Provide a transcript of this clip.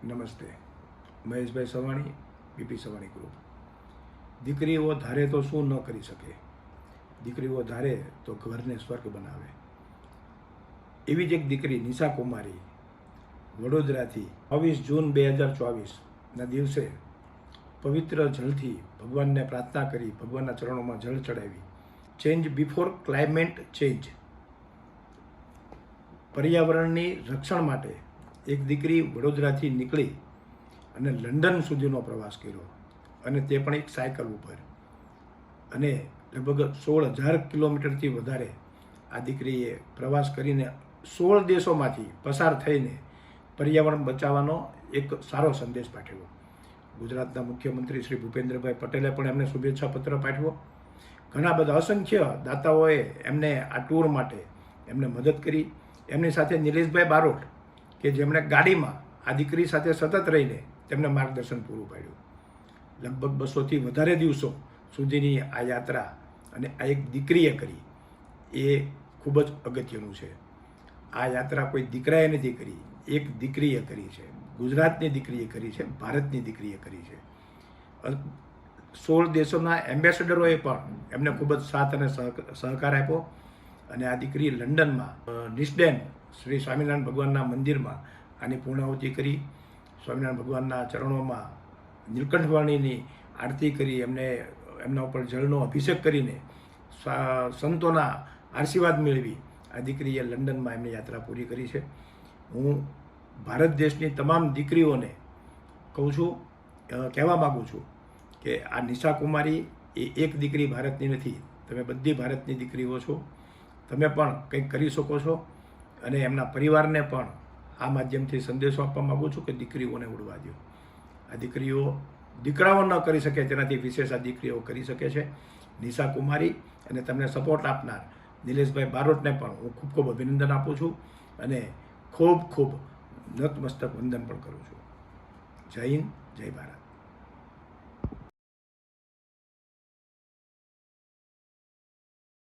નમસ્તે. મહેશભાઈ Savani, BP Savani group. દીકરીઓ ધારે તો શું ન કરી શકે, દીકરીઓ ધારે તો ઘરને સ્વર્ગ બનાવે. એવી જ એક દીકરી નિશા કુમારી વડોદરાથી 22 જૂન 2024ના દિવસે પવિત્ર જળથી ભગવાનને પ્રાર્થના કરી, ભગવાનના ચરણોમાં જળ ચડાવી. ચેન્જ બિફોર ક્લાઇમેટ ચેન્જ, પર્યાવરણની રક્ષણ માટે એક દીકરી વડોદરાથી નીકળી અને લંડન સુધીનો પ્રવાસ કર્યો, અને તે પણ એક સાયકલ ઉપર. અને લગભગ 16,000 કિલોમીટરથી વધારે આ દીકરીએ પ્રવાસ કરીને 16 દેશોમાંથી પસાર થઈને પર્યાવરણ બચાવવાનો એક સારો સંદેશ પાઠવ્યો. ગુજરાતના મુખ્યમંત્રી શ્રી ભૂપેન્દ્રભાઈ પટેલે પણ એમને શુભેચ્છા પત્ર પાઠવ્યો. ઘણા બધા અસંખ્ય દાતાઓએ એમને આ ટૂર માટે એમને મદદ કરી. એમની સાથે નિલેશભાઈ બારોટ, કે જેમણે ગાડીમાં આ દીકરી સાથે સતત રહીને તેમને માર્ગદર્શન પૂરું પાડ્યું. લગભગ 200થી વધારે દિવસો સુધીની આ યાત્રા અને આ એક દીકરીએ કરી, એ ખૂબ જ અગત્યનું છે. આ યાત્રા કોઈ દીકરાએ નથી કરી, એક દીકરીએ કરી છે. ગુજરાતની દીકરીએ કરી છે, ભારતની દીકરીએ કરી છે. 16 દેશોના એમ્બેસેડરોએ પણ એમને ખૂબ જ સાથ અને સહકાર આપ્યો. અને આ દીકરી લંડનમાં નિસ્ડેન શ્રી સ્વામિનારાયણ ભગવાનના મંદિરમાં આની પૂર્ણાહુતિ કરી. સ્વામિનારાયણ ભગવાનના ચરણોમાં નીલકંઠવાણીની આરતી કરી, એમના ઉપર જળનો અભિષેક કરીને સંતોના આશીર્વાદ મેળવી આ દીકરીએ લંડનમાં એમની યાત્રા પૂરી કરી છે. હું ભારત દેશની તમામ દીકરીઓને કહેવા માગું છું કે આ નિશા કુમારી એ એક દીકરી ભારતની નથી, તમે બધી ભારતની દીકરીઓ છો. તમે પણ કંઈક કરી શકો છો. અને એમના પરિવારને પણ આ માધ્યમથી સંદેશો આપવા માગું છું કે દીકરીઓને ઉડવા દો. આ દીકરાઓ ન કરી શકે તેનાથી વિશેષ આ દીકરીઓ કરી શકે છે. નિશા કુમારી અને તમને સપોર્ટ આપનાર નિલેશભાઈ બારોટને પણ હું ખૂબ ખૂબ અભિનંદન આપું છું અને ખૂબ ખૂબ નતમસ્તક વંદન પણ કરું છું. જય હિન્દ, જય ભારત.